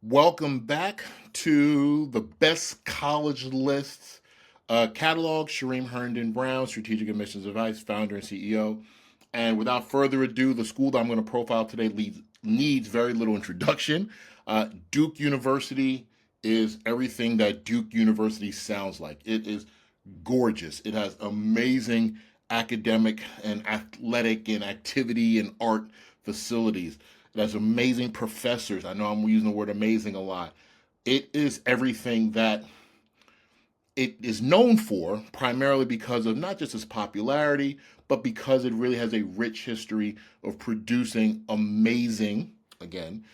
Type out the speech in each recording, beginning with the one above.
Welcome back to the best college lists catalog. Shereem Herndon-Brown, Strategic Admissions Advice, founder and CEO. And without further ado, the school that I'm going to profile today needs very little introduction. Duke University is everything that Duke University sounds like. It is gorgeous. It has amazing academic and athletic and activity and art facilities. It has amazing professors. I know I'm using the word amazing a lot. It is everything that it is known for, primarily because of not just its popularity, but because it really has a rich history of producing amazing, again,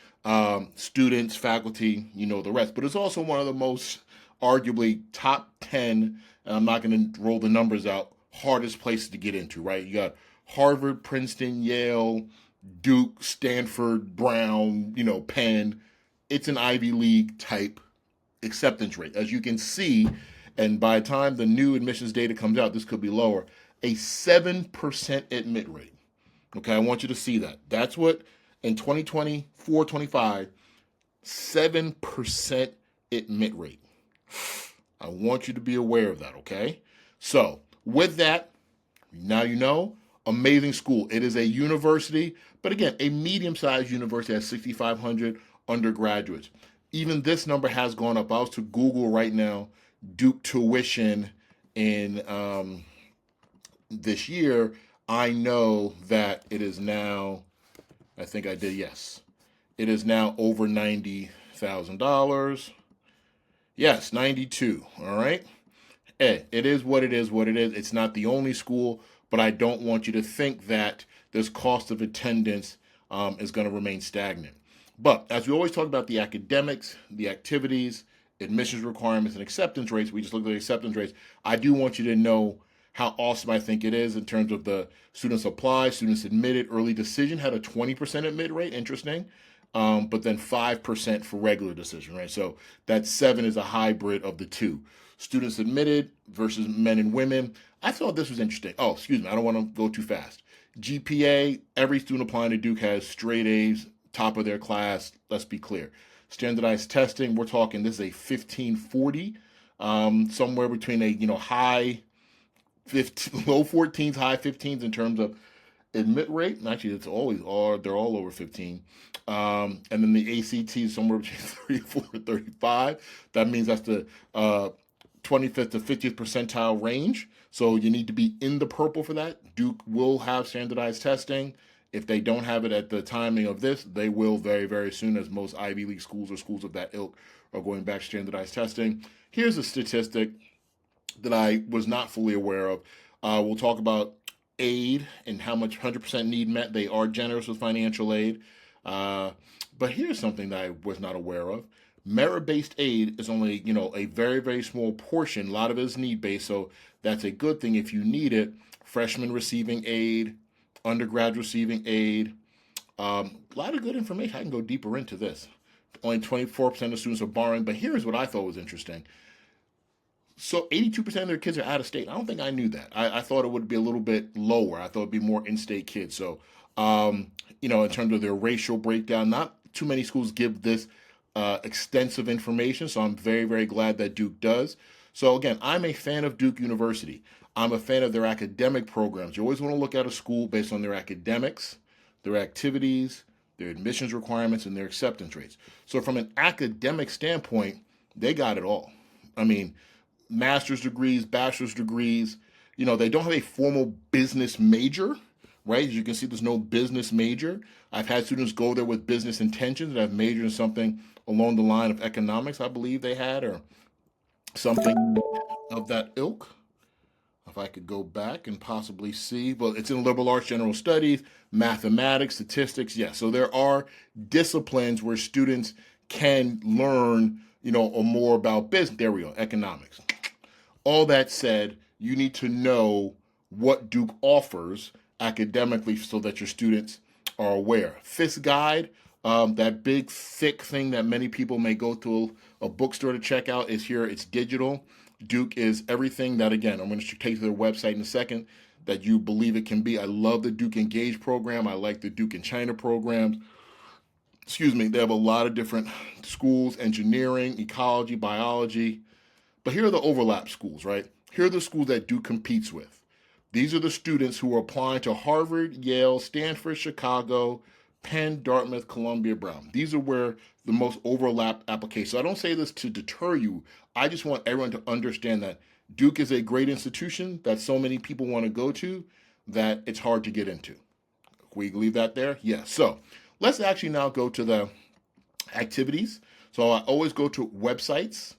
students, faculty, you know the rest. But it's also one of the most, arguably, top 10, and I'm not going to roll the numbers out, hardest places to get into, right? You got Harvard, Princeton, Yale, Duke, Stanford, Brown, Penn. It's an Ivy League type acceptance rate. As you can see, and by the time the new admissions data comes out, this could be lower, a 7% admit rate. Okay, I want you to see that. That's what in 2024 25, 7% admit rate. I want you to be aware of that, okay? So, with that, now you know, amazing school. It is a university, but again, a medium-sized university has 6,500 undergraduates. Even this number has gone up. I was to Google right now, Duke tuition in this year. I know that it is now, I think I did, yes. It is now over $90,000. Yes, 92, all right? Hey, it is what it is, what it is. It's not the only school, but I don't want you to think that this cost of attendance is going to remain stagnant. But as we always talk about the academics, the activities, admissions requirements, and acceptance rates, we just looked at the acceptance rates. I do want you to know how awesome I think it is in terms of the students applied, students admitted. Early decision had a 20% admit rate, interesting, but then 5% for regular decision, right? So that 7 is a hybrid of the two. Students admitted versus men and women. I thought this was interesting. Oh, excuse me, I don't want to go too fast. GPA, every student applying to Duke has straight A's, top of their class. Let's be clear. Standardized testing, we're talking this is a 1540, somewhere between a high 15, low 14s, high 15s in terms of admit rate. And actually, it's always they're all over 15. And then the ACT is somewhere between 34 and 35. That means that's the 25th to 50th percentile range. So you need to be in the purple for that. Duke will have standardized testing. If they don't have it at the timing of this, they will very, very soon, as most Ivy League schools or schools of that ilk are going back to standardized testing. Here's a statistic that I was not fully aware of. We'll talk about aid and how much 100% need met. They are generous with financial aid. But here's something that I was not aware of. Merit-based aid is only, a very, very small portion. A lot of it is need-based, so that's a good thing if you need it. Freshmen receiving aid, undergrads receiving aid. A lot of good information. I can go deeper into this. Only 24% of students are borrowing, but here's what I thought was interesting. So 82% of their kids are out of state. I don't think I knew that. I thought it would be a little bit lower. I thought it'd be more in-state kids. So, in terms of their racial breakdown, not too many schools give this extensive information. So I'm very, very glad that Duke does. So again, I'm a fan of Duke University. I'm a fan of their academic programs. You always want to look at a school based on their academics, their activities, their admissions requirements, and their acceptance rates. So from an academic standpoint, they got it all. I mean, master's degrees, bachelor's degrees. They don't have a formal business major, right? As you can see, there's no business major. I've had students go there with business intentions that have majored in something along the line of economics, I believe they had, or something of that ilk. If I could go back and possibly see, well, it's in liberal arts, general studies, mathematics, statistics. Yeah, so there are disciplines where students can learn, or more about business. There we go, economics. All that said, you need to know what Duke offers academically so that your students are aware. FIS guide, that big thick thing that many people may go to a bookstore to check out, is here. It's digital. Duke is everything that, again, I'm going to take to their website in a second, that you believe it can be. I love the Duke Engage program. I like the Duke in China programs. They have a lot of different schools: engineering, ecology, biology. But here are the overlap schools, right? Here are the schools that Duke competes with. These are the students who are applying to Harvard, Yale, Stanford, Chicago, Penn, Dartmouth, Columbia, Brown. These are where the most overlap applications. So I don't say this to deter you. I just want everyone to understand that Duke is a great institution that so many people want to go to that it's hard to get into. Can we leave that there? Yes. So let's actually now go to the activities. So I always go to websites.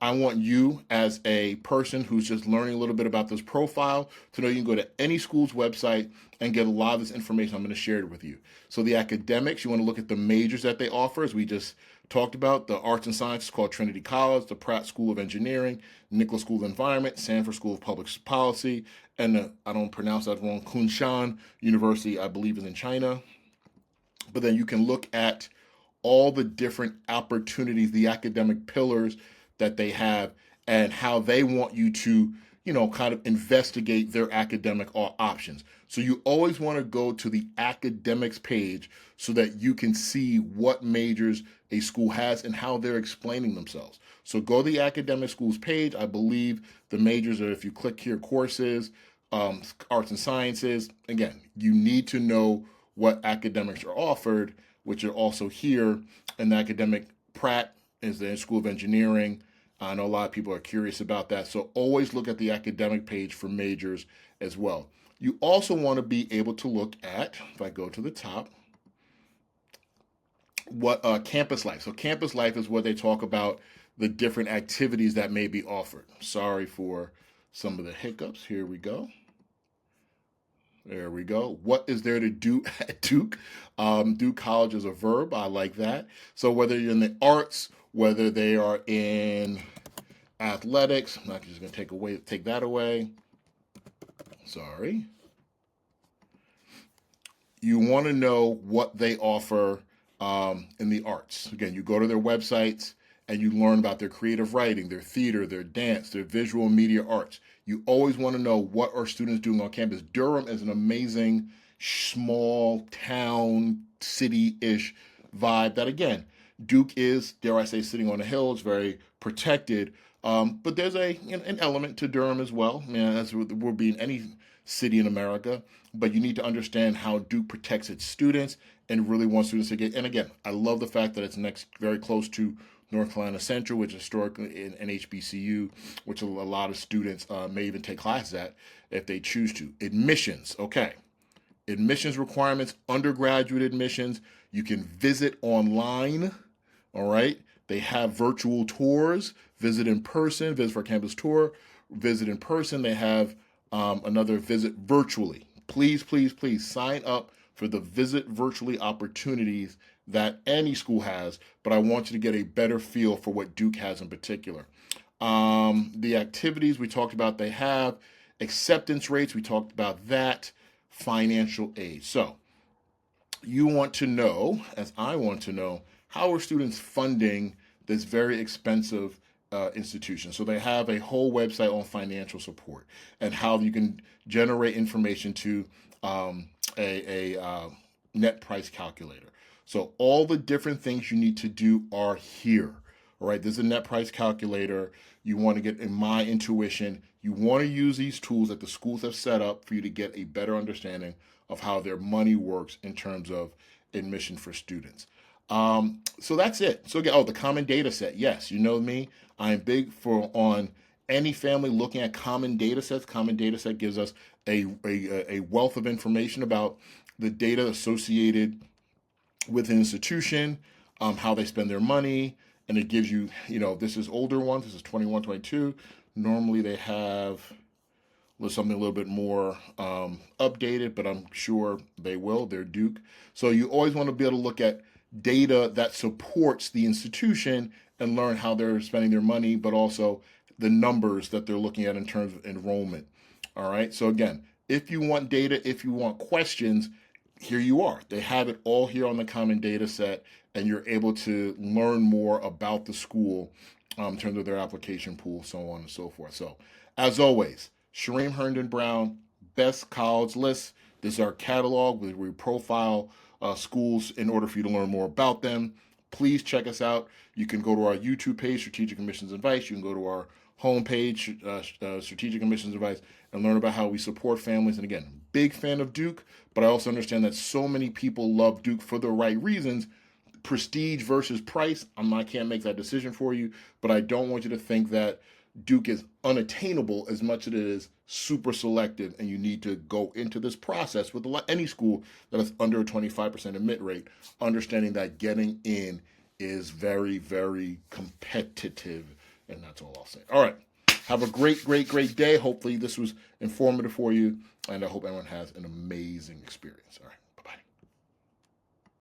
I want you, as a person who's just learning a little bit about this profile, to know you can go to any school's website and get a lot of this information. I'm going to share it with you. So the academics, you want to look at the majors that they offer, as we just talked about. The arts and sciences called Trinity College, the Pratt School of Engineering, Nicholas School of Environment, Sanford School of Public Policy, and I don't pronounce that wrong, Kunshan University, I believe, is in China. But then you can look at all the different opportunities, the academic pillars that they have, and how they want you to, kind of investigate their academic options. So you always want to go to the academics page so that you can see what majors a school has and how they're explaining themselves. So go to the academic schools page. I believe the majors are, if you click here, courses, arts and sciences. Again, you need to know what academics are offered, which are also here. And the academic Pratt is the School of Engineering. I know a lot of people are curious about that. So always look at the academic page for majors as well. You also want to be able to look at, if I go to the top, what campus life. So campus life is where they talk about the different activities that may be offered. Sorry for some of the hiccups. Here we go. There we go. What is there to do at Duke? Duke College is a verb. I like that. So whether you're in the arts, whether they are in athletics, I'm not just going to take that away. Sorry. You want to know what they offer in the arts. Again, you go to their websites and you learn about their creative writing, their theater, their dance, their visual media arts. You always want to know what are students doing on campus. Durham is an amazing, small town, city-ish vibe that, again, Duke is, dare I say, sitting on a hill. It's very protected. But there's an element to Durham as well, as will be in any city in America. But you need to understand how Duke protects its students and really wants students to get. And again, I love the fact that it's very close to North Carolina Central, which is historically an HBCU, which a lot of students may even take classes at if they choose to. Admissions, okay. Admissions requirements, undergraduate admissions, you can visit online, all right? They have virtual tours, visit in person, visit for a campus tour, visit in person. They have another visit virtually. Please, please, please sign up for the visit virtually opportunities that any school has, but I want you to get a better feel for what Duke has in particular. The activities we talked about, they have acceptance rates, we talked about that, financial aid. So you want to know, as I want to know, how are students funding this very expensive institution? So they have a whole website on financial support and how you can generate information to a net price calculator. So all the different things you need to do are here. All right, this is a net price calculator. You want to get, in my intuition, you want to use these tools that the schools have set up for you to get a better understanding of how their money works in terms of admission for students. So that's it. So again, the common data set. Yes, you know me. I'm big on any family looking at common data sets. Common data set gives us a wealth of information about the data associated with an institution, how they spend their money, and it gives you, this is older ones. This is 21, 22. Normally they have something a little bit more updated, but I'm sure they will. They're Duke. So you always want to be able to look at data that supports the institution and learn how they're spending their money, but also the numbers that they're looking at in terms of enrollment. All right. So again, if you want data, if you want questions, here you are. They have it all here on the common data set, and you're able to learn more about the school in terms of their application pool, so on and so forth. So as always, Shereem Herndon-Brown, best college list. This is our catalog where we profile schools in order for you to learn more about them. Please check us out. You can go to our YouTube page, Strategic Admissions Advice. You can go to our homepage, Strategic Admissions Advice, and learn about how we support families. And again, big fan of Duke, but I also understand that so many people love Duke for the right reasons. Prestige versus price, I can't make that decision for you, but I don't want you to think that Duke is unattainable as much as it is super selective, and you need to go into this process with any school that is under a 25% admit rate, understanding that getting in is very, very competitive, and that's all I'll say. All right. Have a great, great, great day. Hopefully this was informative for you, and I hope everyone has an amazing experience. All right.